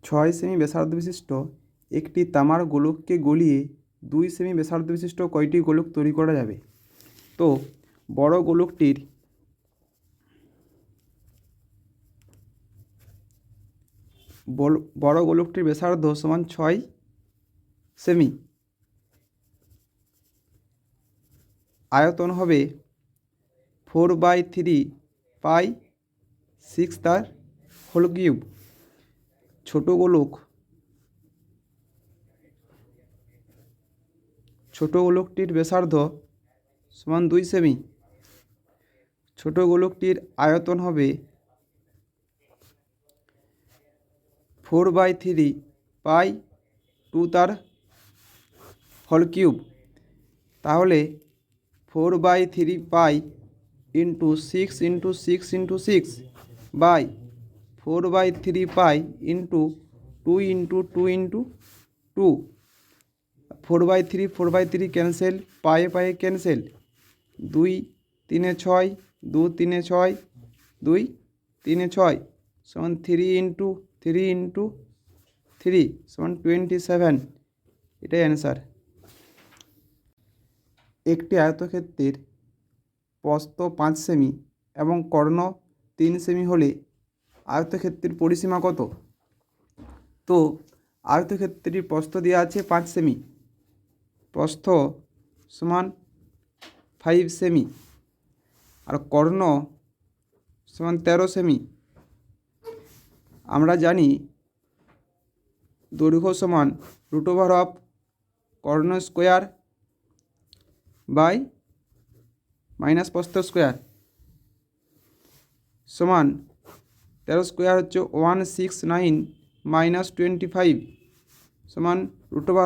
6 semi ব্যাসার্ধ বিশিষ্ট একটি তামার গোলককে গলিয়ে 2 সেমি ব্যাসার্ধ বিশিষ্ট কয়টি গোলক তৈরি করা যাবে? তো বড় গোলকটির ব্যাসার্ধ সমান 6 সেমি, আয়তন হবে 4/3 পাই 6 তার হোল কিউব। ছোট গোলকটির ব্যাসার্ধ সমান 2 সেমি, ছোট গোলকটির আয়তন হবে 4/3 পাই 2 তার হোল কিউব। তাহলে 4/3 pi into 6 into 6 into 6 by 4/3 pi into 2 into 2 into 2। 4/3 cancel, পায়ে পায়ে ক্যান্সেল, 2 3 6, 2 3 6, 2 3 6 সমান 3 ইন্টু 3 ইন্টু 3 সমান 27। এটাই অ্যান্সার। একটি আয়তক্ষেত্রের প্রস্থ 5 সেমি এবং কর্ণ 3 সেমি হলে আয়তক্ষেত্রের পরিসীমা কত? তো আয়তক্ষেত্রটির প্রস্থ দেওয়া আছে 5 সেমি, প্রস্থ সমান 5 সেমি, আর কর্ণ সমান 13 সেমি। আমরা জানি দৈর্ঘ্য সমান √অফ কর্ণ স্কোয়ার বাই মাইনাস প্রস্থ স্কোয়ার সমান 13 স্কোয়ার হচ্ছে 169 মাইনাস 25 সমান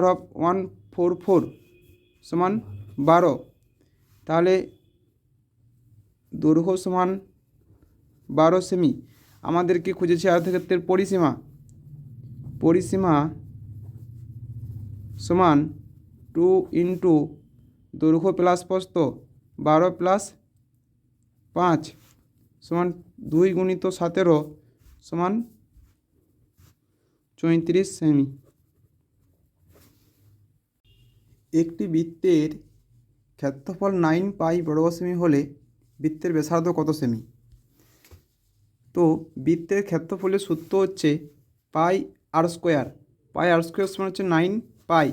√অফ 144 সমান 12। তাহলে দৈর্ঘ্য সমান 12 সেমি। আমাদেরকে খুঁজেছে আয়তক্ষেত্রের পরিসীমা সমান 2 ইন্টু দৈর্ঘ্য প্লাস প্রস্থ 12 প্লাস 5 সমান 2 গুণিত 17 সমান 34 সেমি। একটি বৃত্তের ক্ষেত্রফল 9 পাই বর্গ সেমি হলে বৃত্তের ব্যাসার্ধ কত সেমি? তো বৃত্তের ক্ষেত্রফলের সূত্র হচ্ছে পাই আর স্কোয়ার। পাই আর স্কোয়ার সমান হচ্ছে 9 পাই,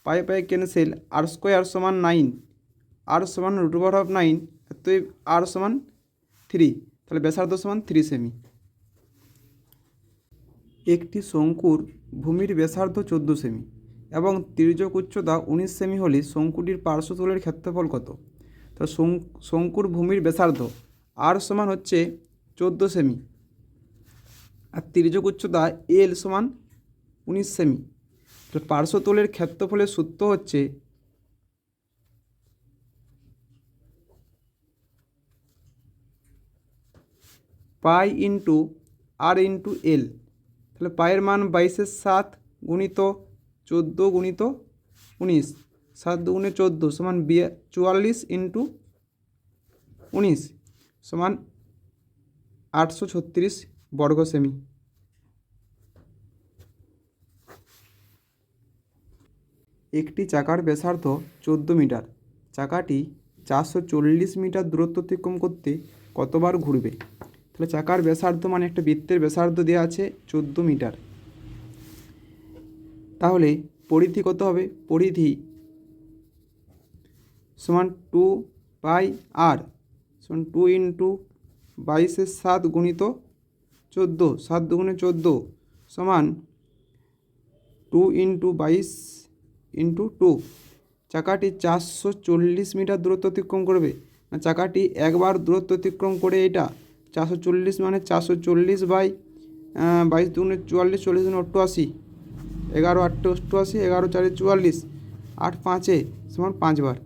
পাই পাই ক্যান্সেল, আর স্কোয়ার সমান 9, আর সমান √অফ 9, তো আর সমান 3, তাহলে ব্যাসার্ধ সমান 3 সেমি। একটি শঙ্কুর ভূমির ব্যাসার্ধ 14 সেমি এবং তির্যক উচ্চতা 19 সেমি হলে শঙ্কুটির পার্শ্বতলের ক্ষেত্রফল কত? তো শঙ্কুর ভূমির ব্যাসার্ধ আর সমান হচ্ছে 14 সেমি আর তির্যক উচ্চতা এল সমান 19 সেমি। তো পার্শ্বতলের ক্ষেত্রফলের সূত্র হচ্ছে পাই ইন্টু আর ইন্টু এল। তাহলে পায়ের মান 22/7 গুণিত 14 গুণিত 19, 7 দুগুণে 14 সমান 44 ইন্টু 19 সমান 836 বর্গ সেমি। একটি চাকার ব্যাসার্ধ 14 মিটার, চাকাটি 440 মিটার দূরত্ব অতিক্রম করতে কতবার ঘুরবে? তাহলে চাকার ব্যাসার্ধ মানে একটা বৃত্তের ব্যাসার্ধ দেওয়া আছে 14 মিটার, তাহলে পরিধি কত হবে? পরিধি সমান 2 পাই আর সমান 2 ইন্টু 22/7 গুণিত 14, 7 দুগুণে 14 সমান 2 ইন্টু 22 ইন্টু 2। চাকাটি 440 মিটার দূরত্ব অতিক্রম করবে না, চাকাটি একবার দূরত্ব অতিক্রম করে এটা 440 মানে 440 বাই 22 দুগুণে 44, 40 দুগুণে 88, 11 8 88, 11 4 44, 8 5 সমান 5 বার।